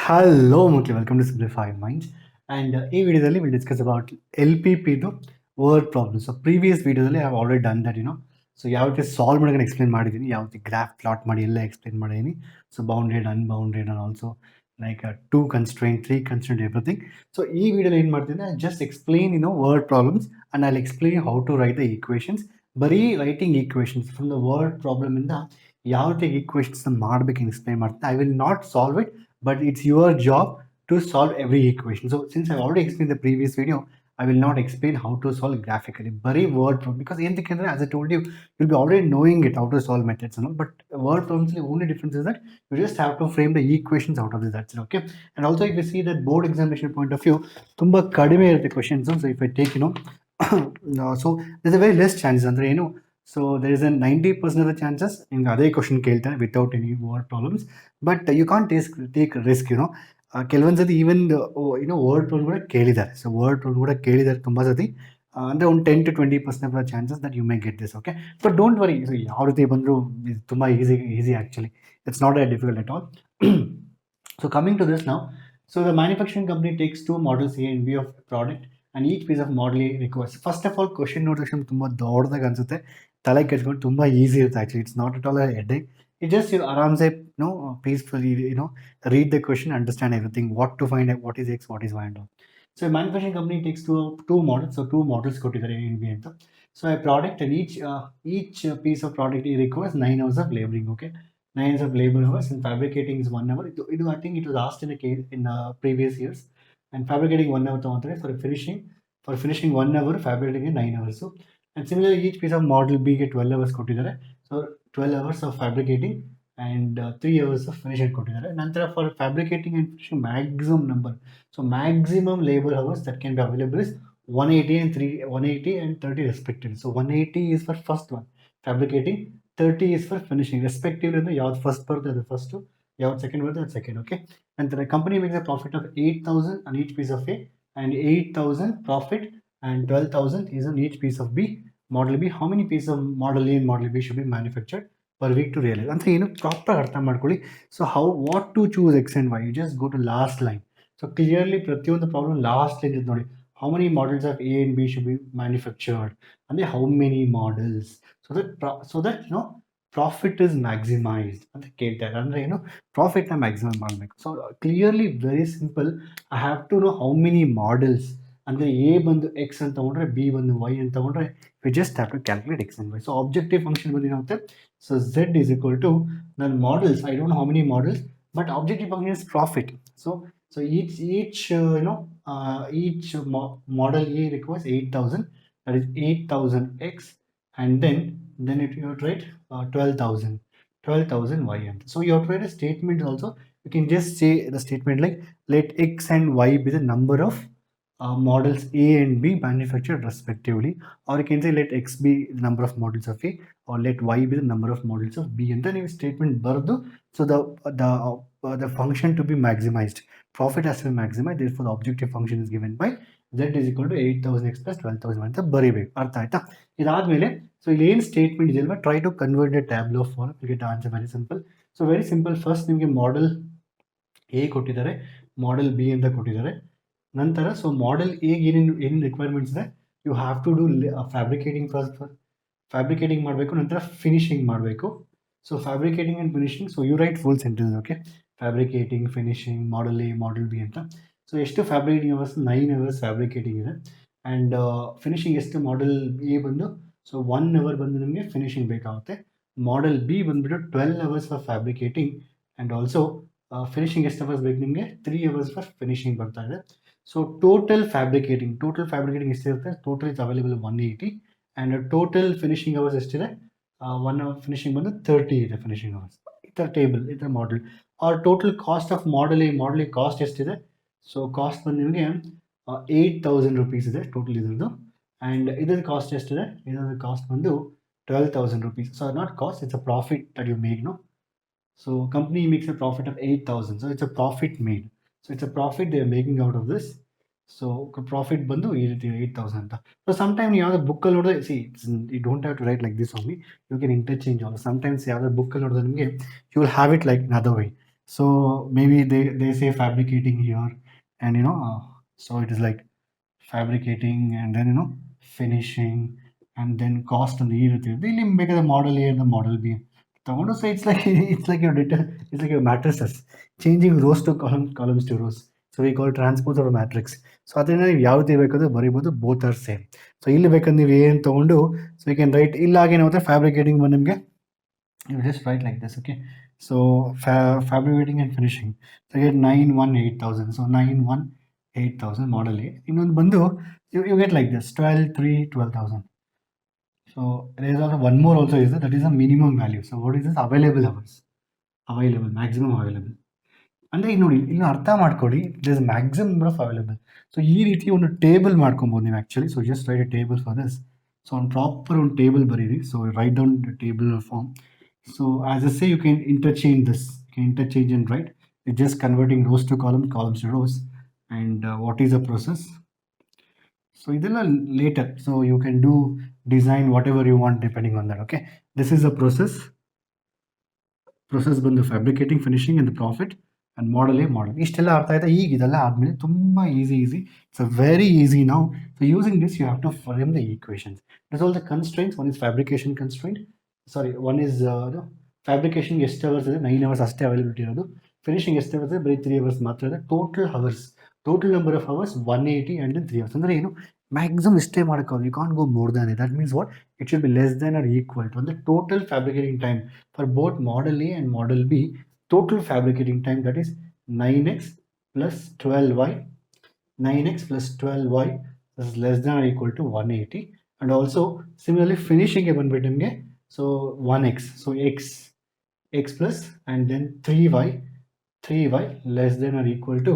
Hello, Mukhi. Welcome to Simplified Minds. And in this video, we'll discuss about LPP to word problems. So previous video, I have already done that. So you have to solve and explain ಮಾಡಿದೀನಿ ಯಾವ graph plot ಮಾಡಿ ಎಲ್ಲ explain ಮಾಡಿದೀನಿ. So bounded, unbounded, and also like two constraint, three constraint, everything. So ಈ video ಏನು ಮಾಡ್ತೀನಿ I just explain word problems and I'll explain how to write the equations. ಬರೀ writing equations from the word problem ಇಂದ ಯಾವ ರೀತಿ equations ಮಾಡ್ಬೇಕು explain ಮಾಡ್ತೀನಿ. I will not solve it, but it's your job to solve every equation. So since I've already explained the previous video, I will not explain how to solve graphically. Very word problem, because as I told you, you'll be already knowing it how to solve methods and all. But word problems, the only difference is that you just have to frame the equations out of this. That's it, okay? And also, if you see that board examination point of view, tumba kadime irutte questions. So if I take, so there's a very less chances andre so there is a 90% of the chances in other question ಕೇಳ್ತಾರೆ without any word problems, but you can't take risk. ಕೆಲವೊಂದು ಸತಿ even word problem ಕೂಡ ಕೇಳಿದ್ದಾರೆ. So word problem ಕೂಡ ಕೇಳಿದ್ದಾರೆ ತುಂಬ ಸತಿ. ಅಂದರೆ ಒಂದು 10-20% of the chances that you may get this, okay? But don't worry, so ಯಾವ ರೀತಿ ಬಂದರೂ ತುಂಬ easy actually. It's not a difficult at all. So coming to this ನಾವು, so the manufacturing company takes 2 models A and B of product and each piece of model requires. First of all question ನೋಡಿದ ತಕ್ಷಣ ತುಂಬ ದೊಡ್ಡದಾಗಿ ಅನಿಸುತ್ತೆ, ತಲೆ ಕೆಡ್ಸ್ಕೊಂಡು ತುಂಬ easy ಇರುತ್ತೆ actually. It's not at all a headache. It just ಆರಾಮ್ಸೆ peacefully read the question, understand everything, what to find out, what is X, what is Y and all. So a manufacturing company takes two models. So two models ಕೊಟ್ಟಿದ್ದಾರೆ A and B ಅಂತ. So a product, and each piece of product requires 9 hours of laboring, okay? 9 hours of labor hours, and fabricating is 1 hour. I think it was asked in a case in previous years. And fabricating 1 hour ತಗೊಂತಾರೆ. For finishing 1 hour, fabricating 9 hours. So and similarly each piece of model B ಗೆ 12 hours ಕೊಟ್ಟಿದ್ದಾರೆ. So 12 hours of fabricating and 3 hours of finishing ಕೊಟ್ಟಿದ್ದಾರೆ. ನಂತರ for fabricating and finishing maximum number, so maximum labor hours that can be available is 180 and 30 respectively. So 180 is for first one fabricating, 30 is for finishing respectively. ಅಂದ್ರೆ ಯಾವ್ದು first ಬರುತ್ತೆ ಅದು first, ಯಾವ್ದು second ಬರುತ್ತೆ ಅದು second, okay? ನಂತರ company makes a profit of 8,000 on each piece of A and 8,000 profit and 12,000 is on each piece of B. Model B, how many pieces of model A and model B should be manufactured per week to realize ಅಂತ proper ಅರ್ಥ ಮಾಡ್ಕೊಳ್ಳಿ. So what to choose X and Y, you just go to last line. So clearly ಪ್ರತಿಯೊಂದು problem last line ಇದೆ ನೋಡಿ. how many models of A and B should be manufactured ಅಂದ್ರೆ how many models, so that profit is maximised ಅಂತ ಕೇಳ್ತಾರೆ. ಅಂದರೆ ಪ್ರಾಫಿಟ್ನ maximum ಮಾಡಬೇಕು. So clearly very simple, I have to know how many models. ಅಂದರೆ A ಬಂದು X ಅಂತ ತಗೊಂಡ್ರೆ ಬಿ ಬಂದು ವೈ ಅಂತ ತಗೊಂಡ್ರೆ we just have to calculate X and Y. So objective function ಬಂದು ಏನಾಗುತ್ತೆ, so Z is equal to ನನ್ನ models, I don't know how many models, but objective function is profit. So each model A requires 8,000, that is 8,000 X, and then you have to write 12,000 Y. So you have to write a statement also. You can just say the statement like let X and Y be the number of models A and B manufactured respectively, or you can say let X be the number of models of A, or let Y be the number of models of B, and then you statement bardu. So the function to be maximized, profit has to be maximized, therefore the objective function is given by Z is equal to 8,000 X plus 12,000 ಅಂತ ಬರೀಬೇಕು. ಅರ್ಥ ಆಯ್ತಾ? ಇದಾದ್ಮೇಲೆ so ಇಲ್ಲಿ ಏನು statement ಇದೆಯಲ್ವಾ, try to convert a tableau form, get answer very simple. So very simple, first ನಿಮಗೆ model A ಕೊಟ್ಟಿದ್ದಾರೆ, ಮಾಡೆಲ್ ಬಿ ಅಂತ ಕೊಟ್ಟಿದ್ದಾರೆ. ನಂತರ ಸೊ ಮಾಡೆಲ್ ಎಗೆ ಏನೇನು ರಿಕ್ವೈರ್ಮೆಂಟ್ಸ್ ಇದೆ, you have to do fabricating first, fabricating ಮಾಡಬೇಕು, ನಂತರ ಫಿನಿಶಿಂಗ್ ಮಾಡಬೇಕು. So fabricating and finishing, so you write full sentence, okay? Fabricating, finishing, model A, model B ಅಂತ. ಸೊ ಎಷ್ಟು ಫ್ಯಾಬ್ರಿಕೇಟಿಂಗ್ ಅವರ್ಸ್, 9 hours ಫ್ಯಾಬ್ರಿಕೇಟಿಂಗ್ ಇದೆ. And finishing ಎಷ್ಟು, model A ಬಂದು so 1 hour ಬಂದು ನಿಮಗೆ ಫಿನಿಶಿಂಗ್ ಬೇಕಾಗುತ್ತೆ. ಮಾಡೆಲ್ ಬಿ ಬಂದುಬಿಟ್ಟು 12 hours for fabricating, and also finishing ಎಷ್ಟು ಅವರ್ಸ್ ಬೇಕು ನಿಮಗೆ, 3 hours ಫಾರ್ ಫಿನಿಶಿಂಗ್ ಬರ್ತಾ ಇದೆ. ಸೊ ಟೋಟಲ್ ಫ್ಯಾಬ್ರಿಕೇಟಿಂಗ್ ಎಷ್ಟಿರುತ್ತೆ, total is available 180, and total finishing hours ಎಷ್ಟಿದೆ, 1 hour ಫಿನಿಶಿಂಗ್ ಬಂದು 30 ಇದೆ ಫಿನಿಶಿಂಗ್ ಅವರ್ಸ್. ಈ ಥರ ಟೇಬಲ್, ಈ ಥರ model. Or total cost of model A cost ಎಷ್ಟಿದೆ, ಸೊ ಕಾಸ್ಟ್ ಬಂದು ನಿಮಗೆ 8,000 rupees ಇದೆ ಟೋಟಲ್ ಇದ್ರದ್ದು. ಆ್ಯಂಡ್ ಇದ್ರದ್ದು ಕಾಸ್ಟ್ ಎಷ್ಟಿದೆ, ಇದ್ರದ್ದು ಕಾಸ್ಟ್ ಬಂದು 12,000 rupees. So not cost, it's a profit that you make, no? So company makes a profit of 8,000, so it's a profit made. So it's a profit they are making out of this. So profit ಬಂದು ಈ ರೀತಿ 8,000 ಅಂತ. So sometime ಯಾವುದೋ ಬುಕ್ಕಲ್ಲಿ ನೋಡಿದ್ರೆ, you don't have to write like this only, you can interchange all. Sometimes ಯಾವುದೋ ಬುಕ್ಕಲ್ಲಿ ನೋಡಿದ್ರೆ ನಿಮಗೆ you will have it like in other way. So maybe they say fabricating here, and so it is like fabricating and then finishing and then cost and ಇಲ್ಲಿ ಬೇಕಾದ್ರೆ model A and the model B ತಗೊಂಡು so it's like it's like your data, it's like your matrices changing rows to columns to rows, so we call transpose of a matrix. So ಅದರಿಂದ ನೀವು ಯಾವ್ದು ಬೇಕಾದ್ರೂ ಬರೀಬೋದು, both are same. So ಇಲ್ಲಿ ಬೇಕಾದ್ರೆ ನೀವು ಏನು ತಗೊಂಡು ಸೊ ಯು ಕ್ಯಾನ್ ರೈಟ್, ಇಲ್ಲ ಏನಾಗುತ್ತೆ ಫ್ಯಾಬ್ರಿಕೇಟಿಂಗ್ ಬಂದು ನಿಮಗೆ you just write like this, okay? So fabricating and finishing, so you get 918,000, so 918,000 model A. ಇನ್ನೊಂದು ಬಂದು you get like this 12 3 12,000. So there is also one more also is that is a minimum value. So what is this? Available hours, available maximum available. ಅಂದರೆ ಈಗ ನೋಡಿ ಇಲ್ಲಿ ಅರ್ಥ ಮಾಡ್ಕೊಳ್ಳಿ, this maximum number of available. So ಈ ರೀತಿ ಒಂದು table ಮಾಡ್ಕೊಬೋದು ನೀವು actually. So just write a table for this. So ಒಂದು ಪ್ರಾಪರ್ ಒಂದು ಟೇಬಲ್ ಬರೀರಿ. So write down table form. So as I say, you can interchange this. You can interchange and write. It's just converting rows to columns, columns to rows. And what is the process? So idella later. So you can do design whatever you want depending on that. Okay. This is the process. Process ಬಂದು fabricating, finishing and the profit. And model A, model. ಇಷ್ಟೆಲ್ಲ ಅರ್ಥ ಆಯ್ತಾ? ಈಗ ಇದೆಲ್ಲ ಆದಮೇಲೆ ತುಂಬ easy. It's a very easy now. So using this, you have to frame the equations. That's all the constraints. One is fabrication constraint. Sorry, one is fabrication ಎಷ್ಟು hours ಇದೆ, 9 hours ಅಷ್ಟೇ ಅವೈಲಬಿಲಿಟಿ ಇರೋದು. ಫಿನಿಶಿಂಗ್ ಎಷ್ಟು hours ಇದೆ, ಬರೀ 3 hours ಮಾತ್ರ ಇದೆ. Total number of hours 180 and 3 hours. ಅಂದರೆ ಏನು, ಮ್ಯಾಕ್ಸಿಮಮ್ ಇಷ್ಟೇ ಮಾಡೋಕ್ಕಾಗಲ್ಲ. You can't go more than it. That means what, it should be less than or equal to ಅಂದರೆ total fabricating time for both model A and model B. Total fabricating time that is 9x plus 12y. 9x plus 12y is less than or equal to 180. And also similarly finishing ಗೆ ಬಂದ್ಬಿಟ್ಟು ನಿಮಗೆ so 1x, so x plus and then 3y less than or equal to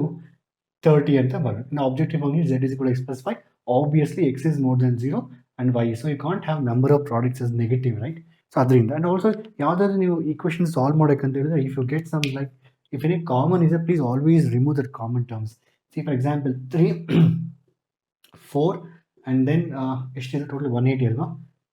30 ಅಂತ ಬರುತ್ತೆ. Now objective function z is equal to x plus 5. Obviously x is more than 0 and y, so you can't have number of products as negative, right? So ಅದರಿಂದ and also ಯಾವ್ದಾದ್ರು ನೀವು equation solve ಮಾಡೋಕ್ಕಂತ ಹೇಳಿದ್ರೆ, if you get some like if any common is there, please always remove that common terms. See for example 3 4 and then ಎಷ್ಟಿದೆ total 180 ಅಲ್ವಾ.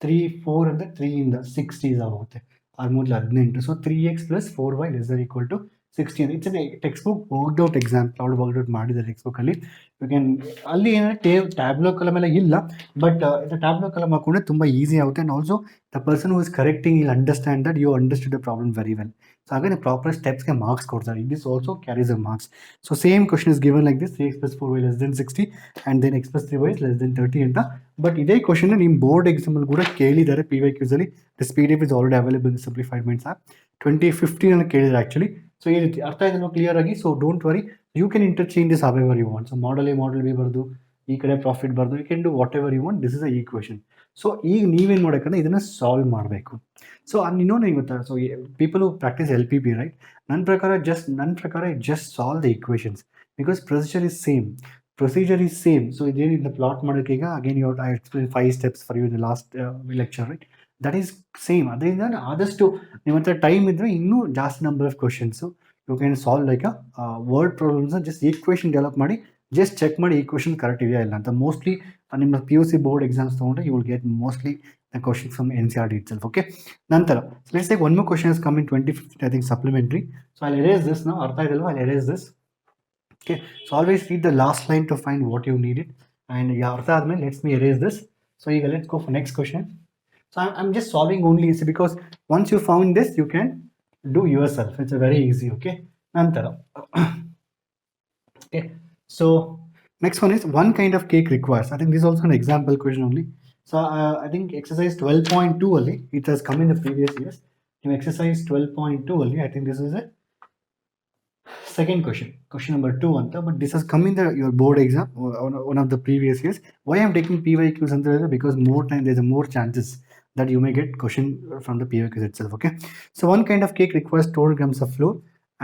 3 4 ಅಂದರೆ 3 ಇಂದ 60 ಆಗುತ್ತೆ, almost 18. So 3x plus 4y less than equal to 60. It's an textbook worked out example, ಅವ್ರು worked out ಮಾಡಿದ್ದಾರೆ text ಬುಕ್ಕಲ್ಲಿ. You can ಅಲ್ಲಿ ಏನಂದರೆ ಟ್ಯಾಬ್ಲೋ ಕಲಮ್ ಎಲ್ಲ ಇಲ್ಲ, ಬಟ್ ಟ್ಯಾಬ್ಲೋ ಕಲಮ್ ಹಾಕೊಂಡ್ರೆ ತುಂಬ ಈಸಿ ಆಗುತ್ತೆ. And also the person who is correcting will understand that you understood the problem very well. So ಹಾಗೆ ಪ್ರಾಪರ್ ಸ್ಟೆಪ್ಸ್ಗೆ ಮಾರ್ಕ್ಸ್ ಕೊಡ್ತಾರೆ. It is also carries a marks. So same question is given like this, 3x plus 4y less than 60 and then x plus 3y less than 30 ಅಂತ. But ಇದೇ question ನಿಮ್ಮ board ಎಕ್ಸಾಮಲ್ಲಿ ಕೂಡ ಕೇಳಿದ್ದಾರೆ PYQs ಅಲ್ಲಿ. This PDF is already available in Simplified Minds app. 2015 ಅಲ್ಲಿ ಕೇಳಿದ್ದಾರೆ actually. So ಈ ರೀತಿ ಅರ್ಥ ಆಯ್ತು ಕ್ಲಿಯರ್ ಆಗಿ. So don't worry, you can interchange this however you want. So model A model B ಬರ್ದು ಈ ಕಡೆ ಪ್ರಾಫಿಟ್ ಬರ್ದು, you can do whatever you want. This is a equation. So ಈಗ ನೀವೇನು ಮಾಡೋಕ್ಕಂದ್ರೆ ಇದನ್ನು ಸಾಲ್ವ್ ಮಾಡಬೇಕು. ಸೊ ಇನ್ನೊಂದು ಏನು ಗೊತ್ತಾ, so people who practise LPP right, ನನ್ನ ಪ್ರಕಾರ just solve the equations because procedure is same. So ಇದೇನಿಂದ ಪ್ಲಾಟ್ ಮಾಡೋಕ್ಕೆ ಈಗ again I explain 5 steps for you in the last lecture right. That is same. ಅದರಿಂದ ಆದಷ್ಟು ನಿಮ್ಮ ಹತ್ರ ಟೈಮ್ ಇದ್ದರೆ ಇನ್ನೂ ಜಾಸ್ತಿ number of questions you can solve like word ಪ್ರಾಬ್ಲಮ್ಸ್ನ ಜಸ್ಟ್ ಈಕ್ವೇಷನ್ ಡೆವಲಪ್ ಮಾಡಿ ಜಸ್ಟ್ ಚೆಕ್ ಮಾಡಿ ಈಕ್ವೇಷನ್ ಕರೆಕ್ಟ್ ಇದೆಯಾ ಇಲ್ಲ ಅಂತ. ಮೋಸ್ಟ್ಲಿ ನಿಮ್ಮ PUC ಬೋರ್ಡ್ ಎಕ್ಸಾಮ್ಸ್ ತೊಗೊಂಡ್ರೆ you will get mostly the questions from NCERT itself. Okay, ನಂತರ let's take one more question is come in 2015, I think supplementary. So I erase this ನಾವು, ಅರ್ಥ ಇದಲ್ವಾ, I erase this. Okay, so always read the last line to find what you needed. And ಅರ್ಥ ಆದ್ಮೇಲೆ let's me erase this. So ಈಗ let's go for next question. So I'm just solving only because once you found this you can do yourself. It's a very easy. Okay, ನಂತರ okay, so next one is one kind of cake requires. I think this is also an example question only. So I think exercise 12.2 only, it has come in the previous years. In exercise 12.2 only, I think this is a second question number 2 anta, but this has come in your board exam, one of the previous years. Why I'm taking PYQs anta, because more time there's a more chances that you may get question from the PYQs itself. Okay, so one kind of cake requires 200 grams of flour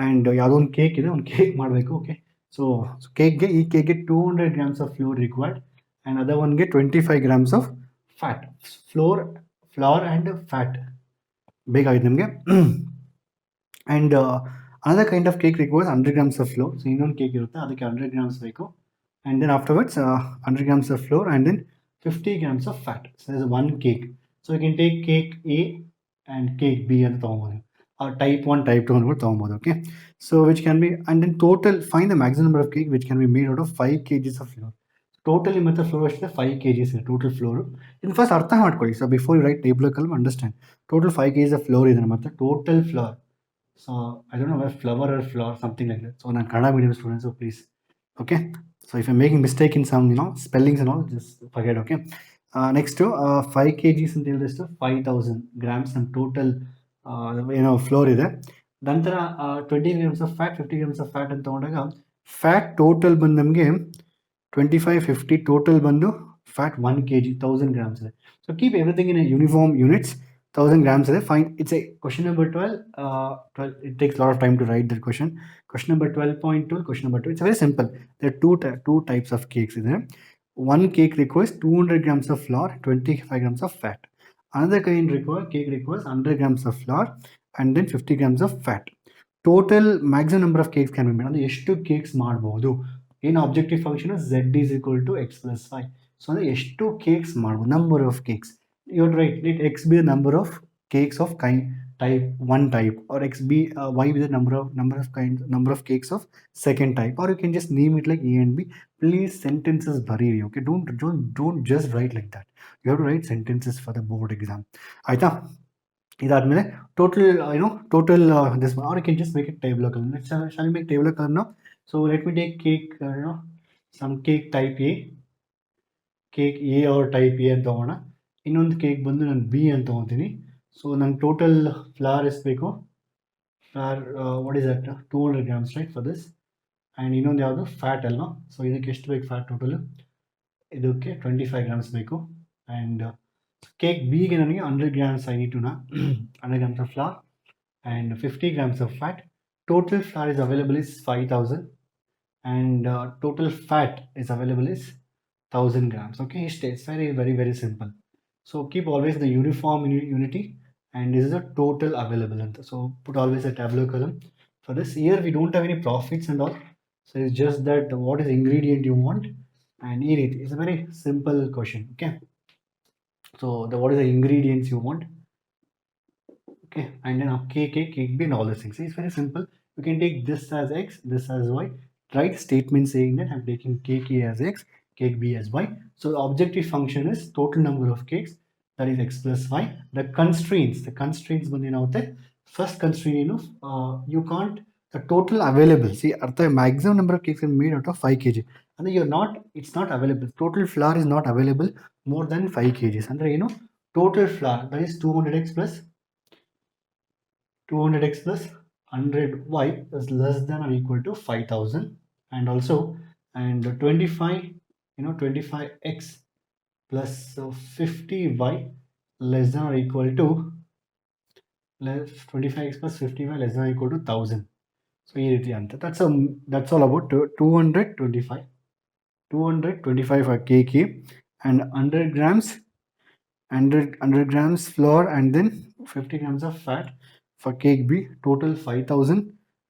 and ಯಾವುದೋ ಒಂದು cake ಇದೆ, ಒಂದು cake ಮಾಡಬೇಕು. Okay, so ಕೇಕ್ಗೆ ಈ ಕೇಕ್ಗೆ 200 grams of flour required and other one get 25 grams of fat. flour and fat ಬೇಕಾಗಿದೆ ನಮಗೆ. and another kind of cake requires 100 grams of flour. So ಇನ್ನೊಂದು cake ಇರುತ್ತೆ, ಅದಕ್ಕೆ 100 grams ಬೇಕು. And then afterwards 100 grams of flour and then 50 grams of fat. So there's one cake. So you can take cake A and cake B ಅಂತ ತೊಗೊಂಬೋದು. type 1 type 2 ಅಂದ್ಬಿಟ್ಟು ತೊಗೊಬೋದು. Okay, so which can be and then total find the maximum number of cake which can be made out of 5 kgs of flour. Totally ಮತ್ತೆ flour ಅಷ್ಟೇ 5 kgs ಇದೆ total floor. ಇನ್ನು first ಅರ್ಥ ಮಾಡ್ಕೊಳ್ಳಿ. So before you write table column understand total 5 kgs of flour ಇದೆ ಮತ್ತೆ total flour. So I don't know where flower or flour something like that. So ನಾನು Kannada medium student, so please okay. So if you making mistake in some spellings and all just forget. Okay, next 5 kgs ಅಂತ ಹೇಳಿದಷ್ಟು 5000 grams ನಮ್ಮ total flour ಇದೆ. ನಂತರ 20 grams of fat, 50 grams of fat ಅಂತ ತಗೊಂಡಾಗ fat total ಬಂದು ನಮಗೆ 25, 50 total ಬಂದು ಫ್ಯಾಟ್ 1 kg 1000 grams ಇದೆ. So keep everything in uniform units. 1000 grams ಇದೆ. Fine. It's a question number 12. 12. It takes a lot of time to write that question. Question number 12.2. Question number 2. It's very simple. There are two types of cakes in there. One cake requires 200 grams of flour, 25 grams of fat. Another cake requires 100 grams of flour and then 50 grams of fat. Total maximum number of cakes can be made. ಅಂದರೆ ಎಷ್ಟು cakes ಮಾಡ್ಬೋದು? ಏನು objective function z is equal to x plus 5. So ಅಂದರೆ ಎಷ್ಟು cakes ಮಾಡ್ಬೋದು, number of cakes. You would write let x be the number of cakes of kind type 1 type, or x be y be the number of cakes of second type, or you can just name it like a and b. Please sentences very okay. Don't just write like that. You have to write sentences for the board exam. Aita idaadmele total this one, or you can just make it tabular column. Shall we make tabular column now? So let me take cake some cake type a, cake a or type a ಅಂತ ತಗೋಣ. ಇನ್ನೊಂದು cake ಬಂದು ನಾನು B ಅಂತ ತೊಗೊತೀನಿ. So ನಂಗೆ total flower ಎಷ್ಟು ಬೇಕು? Flower what is that 200 grams right for this. And ಇನ್ನೊಂದು ಯಾವುದು ಫ್ಯಾಟ್ ಅಲ್ವಾ? ಸೊ ಇದಕ್ಕೆ ಎಷ್ಟು ಬೇಕು ಫ್ಯಾಟ್ ಟೋಟಲು? ಇದಕ್ಕೆ 25 grams ಬೇಕು. ಆ್ಯಂಡ್ ಕೇಕ್ ಬಿಗೆ ನನಗೆ 100 grams I need to 100 grams of flour and 50 grams of fat. Total flour is available is 5000 and total fat is available is 1000 grams. Okay, it's very very very simple. So keep always the uniform unity, and this is the total available. So put always a tabular column for this. Here we don't have any profits and all, so it's just that what is the ingredient you want, and here it is a very simple question. Okay, so what is the ingredients you want? Okay, and then cake b and all these things. It's very simple. You can take this as x, this as y. Write statement saying that I'm taking cake a as x, cake b as y. So the objective function is total number of cakes, that is x plus y. The constraints ಬಂದು ಏನಾಗುತ್ತೆ? First constraint you can't the total available. See, the maximum number of cakes are made out of 5 kg. And it's not available. Total flour is not available more than 5 kgs. And total flour, that is 200x plus 100y is less than or equal to 5000. And also, and 25x plus 50y less than or equal to 25x plus 50y less than or equal to 1000. So that's all about 225 for kk and 100 grams flour and then 50 grams of fat for cake b. Total 5000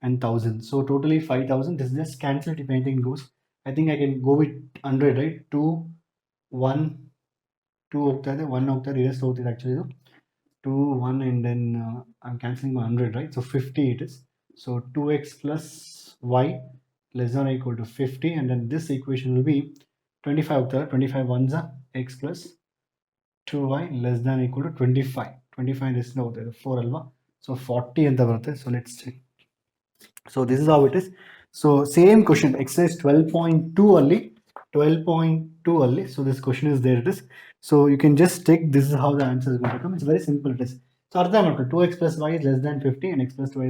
and 1000. So totally 5000. This just cancel if anything goes. I think I can go with 100, right? 2 1 2 ಹೋಗ್ತಾ ಇದೆ, 1 ಹೋಗ್ತಾ ಇದೆ, ಎಷ್ಟು ಹೋಗ್ತಿದೆ actually ಇದು 2 1 and then I'm cancelling my 100, right? So 50 it is. So 2x plus y less than or equal to 50, and then this equation will be 25 ಹೋಗ್ತಾ ಇದೆ, 25 ones are x plus 2y less than or equal to 25. 25 ಎಷ್ಟು ಹೋಗ್ತಾ ಇದೆ 4 ಅಲ್ವಾ? So 40 ಅಂತ ಬರುತ್ತೆ. So let's check. So this is how it is. So same question, exercise 12.2 only. So this question is there. It is. So you can just take, this is how the answer is going to come. It's very simple. It is. So 2x plus y is less than 50 and x plus 2y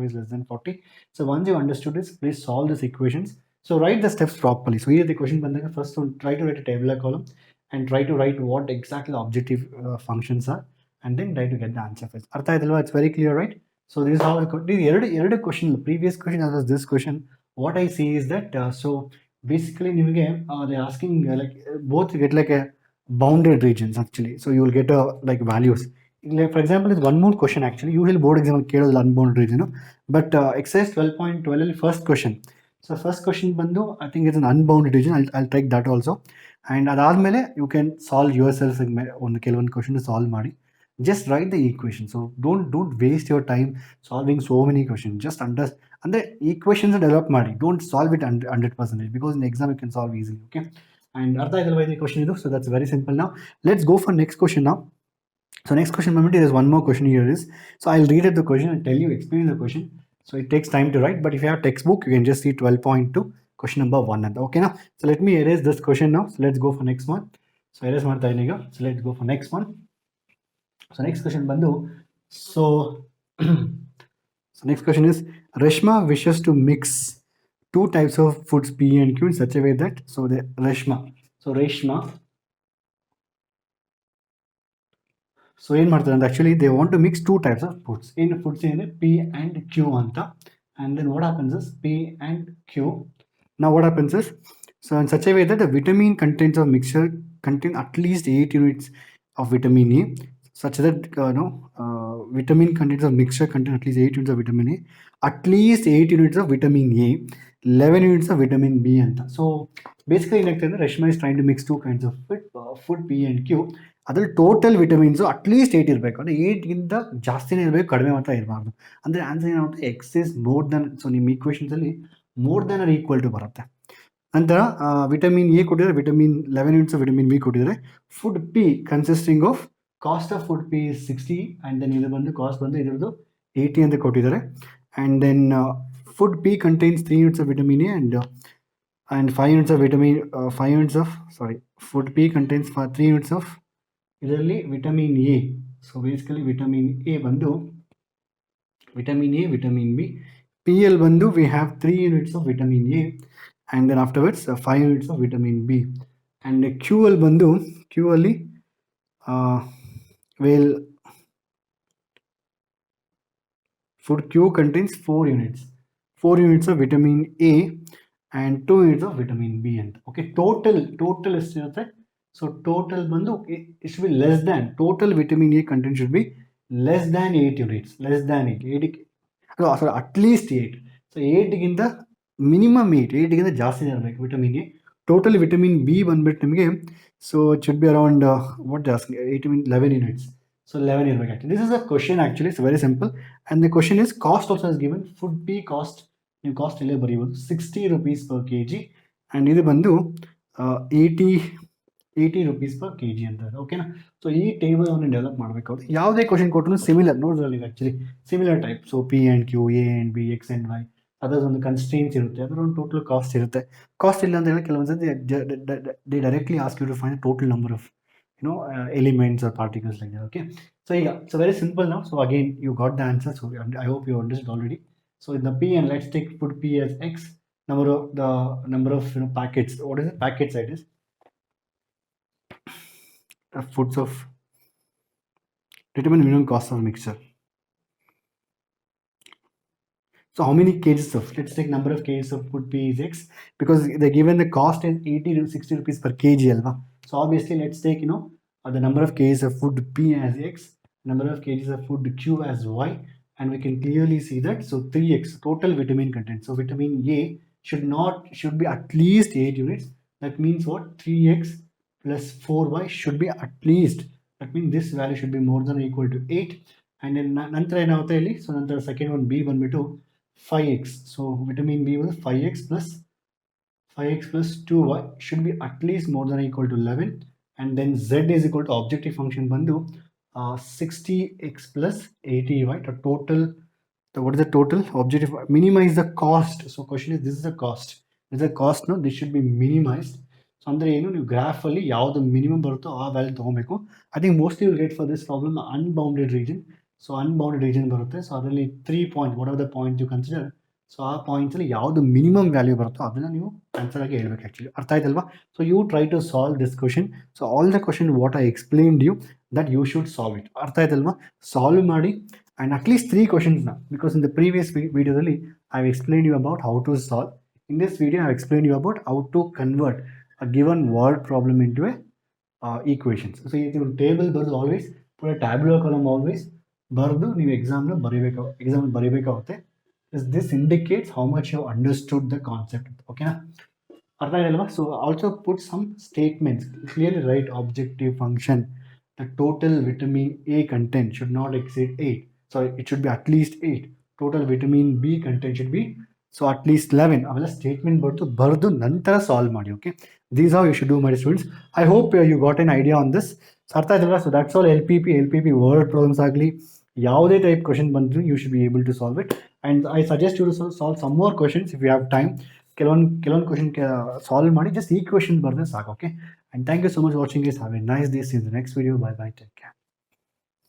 is less than 40. So once you understood this, please solve these equations. So write the steps properly. So here the question bandaga, first try to write a tabular column and try to write what exactly the objective functions are, and then try to get the answer first. Artha aydalva? It's very clear, right? So this is how the question, the previous question as this question, what I see is that so basically they're asking both get like a bounded regions actually. So you will get like values. Like for example, there's one more question actually. Usually board exam ಕೇಳೋದಿಲ್ಲ unbounded region, but exercise 12.12 first question. So first question ಬಂದು I think it's an unbounded region. I'll take that also. And ಅದಾದ್ಮೇಲೆ you can solve yourself ಒಂದು ಕೆಲವೊಂದು question solve ಮಾಡಿ. just write the equation. So don't waste your time solving so many questions. Just and the equations develop ಮಾಡಿ, don't solve it 100% because in exam you can solve easily. Okay, and ಅರ್ಥ ಆಯ್ತಲ್ವಾ ಈ question ಇದು? So that's very simple. Now let's go for next question now. So next question moment, there is one more question here is, so I'll read it the question and tell you, explain the question. So it takes time to write, but if you have textbook, you can just see 12.2 question number 1 and okay now. So let me erase this question now. So let's go for next one. So erase ಮಾಡ್ತಾ ಇದೀನಿ ಈಗ. So let's go for next one. So next question ಬಂದು, so so next question is, Reshma wishes to mix two types of foods P and Q in such a way that, so the Reshma so ಏನು ಮಾಡ್ತಾರೆ ಅಂದ್ರೆ actually they want to mix two types of foods. In foods ಏನಿದೆ P and Q ಅಂತ, and then what happens is P and Q. Now what happens is, so in such a way that the vitamin contents of mixture contain at least 8 units of vitamin A, such that vitamin contents of mixture contain at least 8 units of vitamin A, at least 8 units of vitamin A, 11 units of vitamin B ಅಂತ. So basically ಏನಾಗ್ತದೆ, Reshma is trying to mix two kinds of food P and Q. ಅದ್ರಲ್ಲಿ total vitamins at least 8 ಇರಬೇಕು, ಅಂದರೆ 8ಗಿಂತ ಜಾಸ್ತಿನೇ ಇರಬೇಕು, ಕಡಿಮೆ ಮಾತ್ರ ಇರಬಾರ್ದು. ಅಂದರೆ ಆನ್ಸರ್ ಏನಾಗುತ್ತೆ, X is more than, so ನಿಮ್ಮ ಈಕ್ವೇಷನ್ಸಲ್ಲಿ more than or equal to ಬರುತ್ತೆ. ನಂತರ ವಿಟಮಿನ್ ಎ ಕೊಟ್ಟಿದ್ದಾರೆ, vitamin 11 units of vitamin B ಕೊಟ್ಟಿದ್ದಾರೆ. Food P consisting of cost of food P 60 and then ಇದು ಬಂದು ಕಾಸ್ಟ್ ಬಂದು ಇದರದ್ದು 80 ಅಂತ ಕೊಟ್ಟಿದ್ದಾರೆ. And then food P contains 3 units of vitamin A and 5 units of vitamin 5 units of food P contains 3 units of ಇದರಲ್ಲಿ vitamin A. So basically vitamin A ಬಂದು vitamin A, vitamin B. P L ಬಂದು we have 3 units of vitamin A and then afterwards 5 units of vitamin B. And Q L ಬಂದು, Q ಅಲ್ಲಿ well food Q contains 4 units of vitamin A and 2 units of vitamin B ಅಂತ. Okay, total ಎಷ್ಟಿರುತ್ತೆ? So total ಬಂದು it should be less than, total vitamin A content should be less than 8 units, less than 8 sorry at least 8. So 8ಗಿಂತ minimum 8ಗಿಂತ ಜಾಸ್ತಿನೇ ಇರಬೇಕು vitamin A. Total vitamin B ಬಂದ್ಬಿಟ್ಟು ನಿಮಗೆ, so it should be around what ಜಾಸ್ತಿ 11 units. So 11 ಇರಬೇಕು actually. This is a question actually, it's very simple. And the question is cost also is given. Food P cost, ನೀವು cost ಇಲ್ಲೇ ಬರೀಬೋದು, 60 rupees per kg. And ಇದು ಬಂದು 80 rupees per kg ಅಂತ. ಓಕೆನಾ? So ಈ table ಅನ್ನು ಡೆವಲಪ್ ಮಾಡಬೇಕಾದ್ರೆ ಯಾವುದೇ ಕ್ವಶನ್ ಕೊಟ್ಟರು ಸಿಮಿಲರ್ ನೋಡ್ರಲ್ಲಿ actually similar type. So P and Q, A and B, X and Y, ಅದರದ್ದು ಒಂದು ಕನ್ಸ್ಟ್ರೇನ್ಸ್ ಇರುತ್ತೆ, ಅದರ ಒಂದು ಟೋಟಲ್ ಕಾಸ್ಟ್ ಇರುತ್ತೆ. ಕಾಸ್ಟ್ ಇಲ್ಲ ಅಂತ ಹೇಳಿ ಕೆಲವೊಂದ್ಸತಿ they directly ask you to find total number of elements or particles like that. Okay, so yeah, so very simple now. So again you got the answer, so I hope you understood already. So in the P, and let's take food P as X, number of packets. What is it? Packet size is foods of determine minimum cost of mixture. So how many kgs of, let's take number of kgs of food P is X, because they given the cost is 80 to 60 rupees per kg alva. So obviously let's take the number of kgs of food P as X, number of kgs of food Q as Y, and we can clearly see that. So 3x total vitamin content. So vitamin A should be at least 8 units. That means what? 3x plus 4y should be at least. That means this value should be more than or equal to 8. And then ನಂತರ ಏನಾಗುತ್ತೆ ಇಲ್ಲಿ, so ನಂತರ second one B ಬಂದ್ಬಿಟ್ಟು 5x. So vitamin B was 5x plus 2y should be at least more than or equal to 11. And then z is equal to objective function bandu 60x plus 80y. The total, what is the total objective? Minimize the cost. So question is, this is the cost. This is the cost. No, this should be minimized. So andre ಏನು, ನೀವು graph ಅಲ್ಲಿ ಯಾವುದು minimum ಬರುತ್ತೋ ಆ value ತಗೋಬೇಕು. I think mostly will get for this problem unbounded region. So unbounded region ಬರುತ್ತೆ. So ಅದರಲ್ಲಿ 3 point, what are the point you consider. So ಆ ಪಾಯಿಂಟ್ಸಲ್ಲಿ ಯಾವುದು ಮಿನಿಮಮ್ ವ್ಯಾಲ್ಯೂ ಬರುತ್ತೋ ಅದನ್ನು ನೀವು ಆನ್ಸರ್ ಆಗಿ ಹೇಳ್ಬೇಕು ಆ್ಯಕ್ಚುಲಿ. ಅರ್ಥ ಆಯ್ತಲ್ವಾ? So you try to solve this question. So all the question what I explained you, that you should solve it. ಅರ್ಥ ಆಯ್ತಲ್ವಾ? ಸಾಲ್ವ್ ಮಾಡಿ ಆ್ಯಂಡ್ ಅಟ್ಲೀಸ್ಟ್ 3 ಕ್ವಶನ್ಸ್ನ, ಬಿಕಾಸ್ ಇನ್ ದ ಪ್ರೀವಿಯಸ್ ವಿಡಿಯೋದಲ್ಲಿ I have explained you about how to solve. In this video I have explained you about how to convert a given word problem into a equations. So you table ಬರೆದು always ಪುರ tabular column always ಬರೆದು ನೀವು ಎಕ್ಸಾಮ್ನ ಬರೀಬೇಕಾಗುತ್ತೆ. This indicates how much you understood the concept. ಓಕೆನಾ? ಅರ್ಥ ಆಗಿದಲ್ವಾ? So also put some statements, clearly write objective function, the total vitamin A content should not exceed 8. So it should be at least 8. Total vitamin B content should be so at least 11. ಅವೆಲ್ಲ statement ಬರೆದು ನಂತರ solve ಮಾಡಿ. Okay, these how you should do my students. I hope you got an idea on this. ಅರ್ಥ ಆಯ್ತಲ್ಲ? So that's all. L P P word problems ಆಗಲಿ ಯಾವುದೇ type question ಬಂದರೂ you should be able to solve it. And I suggest you to solve some more questions if you have time. ಕೆಲವೊಂದು question solve ಮಾಡಿ just ಈ question ಬರೆದ್ರೆ ಸಾಕು. Okay, and thank you so much for watching this. Have a nice day. See you in the next video. Bye bye. Take care.